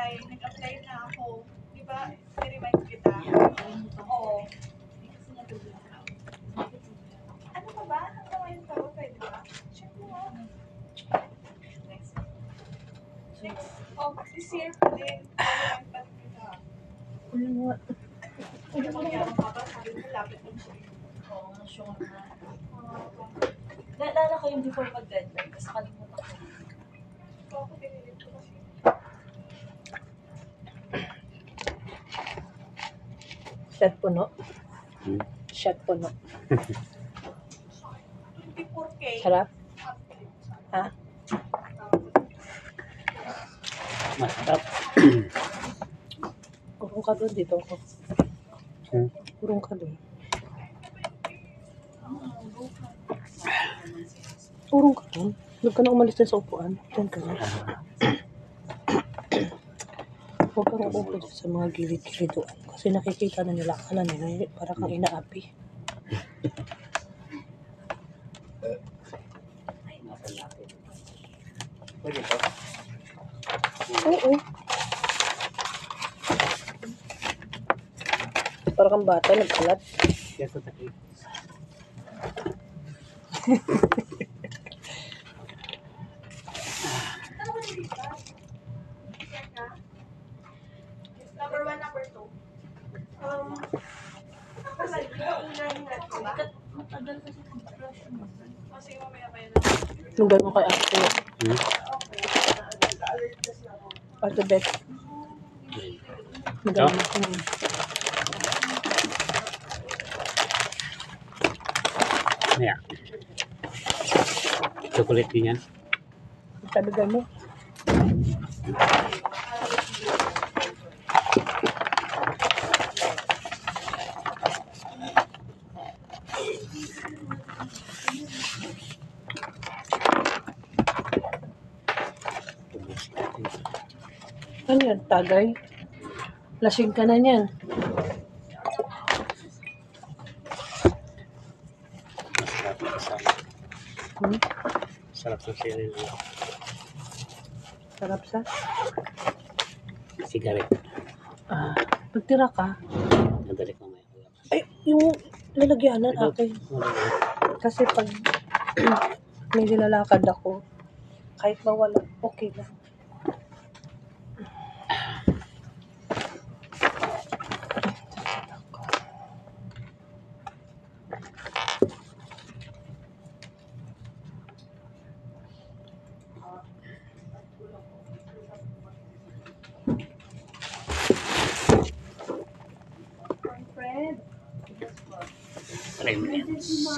nag-apply. Nag-apply na ako. Di ba? I-remind kita. Oo. Ano pa ba? Ano ba yung tawag kayo, di ba? Check mo nga. Next. Oh, this year pa din. I-remind pa kita. Ano nga? Ano mangyari ka ba? Sabi mo, lapit ng siya. Oo, sure na. Naalala ko yung before mag-deadline, kasi kalimutan ko. So, ako dinilit ko kasi. Shot puno? Shot puno. 24K. Sarap? Ha? Masarap. Kurong ka doon, dito ako. Kurong ka doon. Kurong ka doon. Huwag ka na umalis din sa upuan. Diyan ka na. Huwag kang uupo dyan sa mga gilid-gilid doon. Kasi nakikita na nila. Akala nila, para kang inaapi. Pwede ba? Oo. Para kang bata, nagkalat. Kaya sa takip. Number 1, number 2. Kasi unang net ko ba? Matagal kasi compression mo. Kasi mamaya na. Nung gano'n kay ate. Okay. Nag-alert kasi ako. All the best. Magaling ako. Ayan. Chocolate din yan. Tabigan mo. Ano yan? Tagay? Lasing ka na niyan. Masarap kasama. Sarap sa cereal. Sarap sa? Sigaret. Pagtira ka. Nadali ko may. Ay, yung lalagyanan akin. Kasi pag may nilalakad ako, kahit mawala, okay lang. Friend. 3 minutes.